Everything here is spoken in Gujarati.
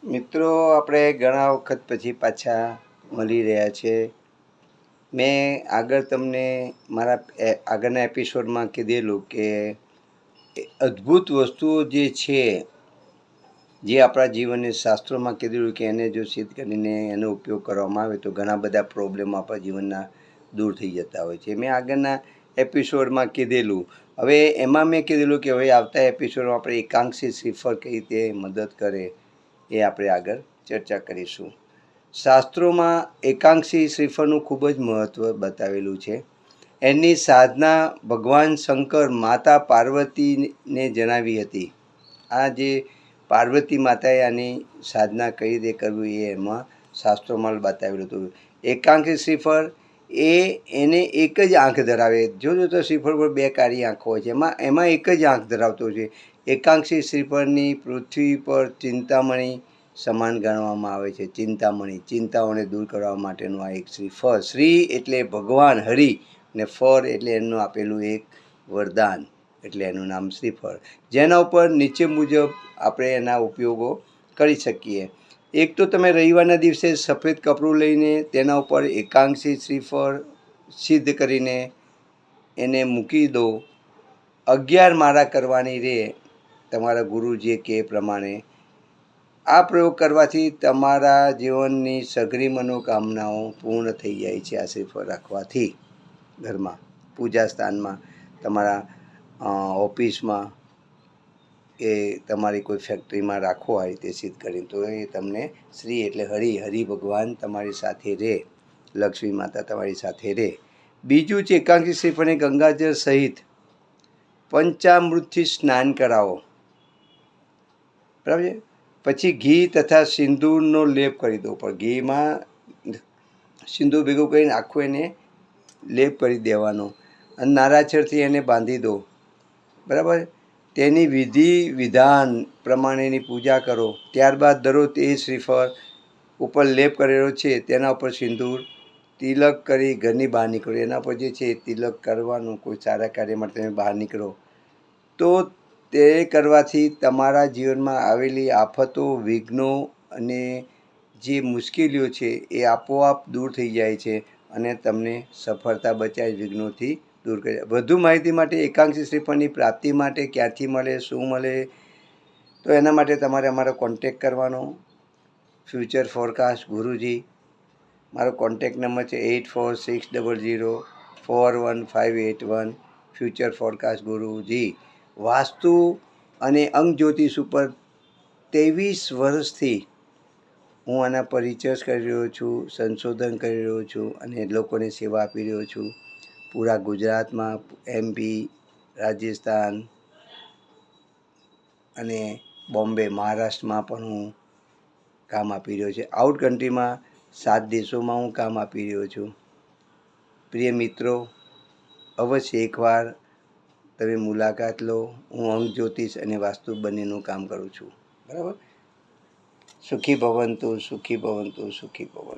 મિત્રો, આપણે ઘણા વખત પછી પાછા મળી રહ્યા છે. મેં આગળ તમને મારા આગળના એપિસોડમાં કીધેલું કે અદ્ભુત વસ્તુઓ જે છે, જે આપણા જીવનને શાસ્ત્રોમાં કીધેલું કે એને જો સિદ્ધ કરીને એનો ઉપયોગ કરવામાં આવે તો ઘણા બધા પ્રોબ્લેમ આપણા જીવનના દૂર થઈ જતા હોય છે. મેં આગળના એપિસોડમાં કીધેલું. હવે એમાં મેં કીધેલું કે હવે આવતા એપિસોડમાં આપણે એકાંક્ષી શ્રીફળ કઈ રીતે મદદ કરે એ આપણે આગળ ચર્ચા કરીશું. શાસ્ત્રોમાં એકાંક્ષી શ્રીફળનું ખૂબ જ મહત્ત્વ બતાવેલું છે. એની સાધના ભગવાન શંકર માતા પાર્વતીને જણાવી હતી. આ જે પાર્વતી માતાએ આની સાધના કઈ રીતે કરવી એ એમાં શાસ્ત્રોમાં બતાવેલું હતું. એકાંક્ષી શ્રીફળ એને એક જ આંખ ધરાવે. જોજો તો શ્રીફળ પર બે કાળી આંખો હોય છે, એમાં એક જ આંખ ધરાવતો છે. એકાંક્ષી શ્રીફળની પૃથ્વી પર ચિંતામણી સમાન ગણવામાં આવે છે. ચિંતામણી, ચિંતાઓને દૂર કરવા માટેનું આ એક શ્રીફળ. શ્રી એટલે ભગવાન હરિ ને ફળ એટલે એનું આપેલું એક વરદાન, એટલે એનું નામ શ્રીફળ. જેના ઉપર નીચે મુજબ આપણે એના ઉપયોગો કરી શકીએ. એક તો તમે રવિવારના દિવસે સફેદ કપડું લઈને તેના ઉપર એકાંક્ષી શ્રીફળ સિદ્ધ કરીને એને મૂકી દો. 11 માળા કરવાની રહે તમારા ગુરુજીએ કહે પ્રમાણે. આ પ્રયોગ કરવાથી તમારા જીવનની સઘળી મનોકામનાઓ પૂર્ણ થઈ જાય છે. આ શ્રીફળ રાખવાથી ઘરમાં, પૂજા સ્થાનમાં, તમારા ઓફિસમાં કે તમારી કોઈ ફેક્ટરીમાં રાખવો હોય તે સિદ્ધ કરીને તો એ તમને શ્રી એટલે હરિ ભગવાન તમારી સાથે રહે, લક્ષ્મી માતા તમારી સાથે રહે. બીજું છે એકાંક્ષી શ્રીફળને ગંગાજળ સહિત પંચામૃતથી સ્નાન કરાવો, બરાબર છે. પછી ઘી તથા સિંદૂરનો લેપ કરી દો. પણ ઘીમાં સિંદૂર ભેગું કરીને આખું એને લેપ કરી દેવાનો અને નારાછરથી એને બાંધી દો, બરાબર. તેની વિધિ વિધાન પ્રમાણેની પૂજા કરો. ત્યારબાદ દરરોજ એ શ્રીફળ ઉપર લેપ કરેલો છે તેના ઉપર સિંદૂર તિલક કરી ઘરની બહાર નીકળો. એના પર જે છે તિલક કરવાનું. કોઈ સારા કાર્ય માટે તમે બહાર નીકળો તો તે કરવાથી તમારા જીવનમાં આવેલી આફતો, વિઘ્નો અને જે મુશ્કેલીઓ છે એ આપોઆપ દૂર થઈ જાય છે અને તમને સફળતા બચાવી વિઘ્નોથી દૂર કરી. વધુ માહિતી માટે એકાંક્ષી શ્રીફળની પ્રાપ્તિ માટે ક્યાંથી મળે, શું મળે, તો એના માટે તમારે અમારો કોન્ટેક કરવાનો. ફ્યુચર ફોરકાસ્ટ ગુરુજી. મારો કોન્ટેક નંબર છે 8460041581. ફ્યુચર ફોરકાસ્ટ ગુરુજી. વાસ્તુ અને અંક જ્યોતિષ ઉપર 23 વર્ષથી હું આના પર રિસર્ચ કરી રહ્યો છું, સંશોધન કરી રહ્યો છું અને લોકોને સેવા આપી રહ્યો છું. પૂરા ગુજરાતમાં, MP, રાજસ્થાન અને બોમ્બે, મહારાષ્ટ્રમાં પણ હું કામ આપી રહ્યો છું. આઉટ કન્ટ્રીમાં 7 દેશોમાં હું કામ આપી રહ્યો છું. પ્રિય મિત્રો, અવશ્ય એકવાર તમે મુલાકાત લો. હું અંક જ્યોતિષ અને વાસ્તુ બંનેનું કામ કરું છું, બરાબર. સુખી ભવંતુ, સુખી ભવંતુ, સુખી ભવંતુ.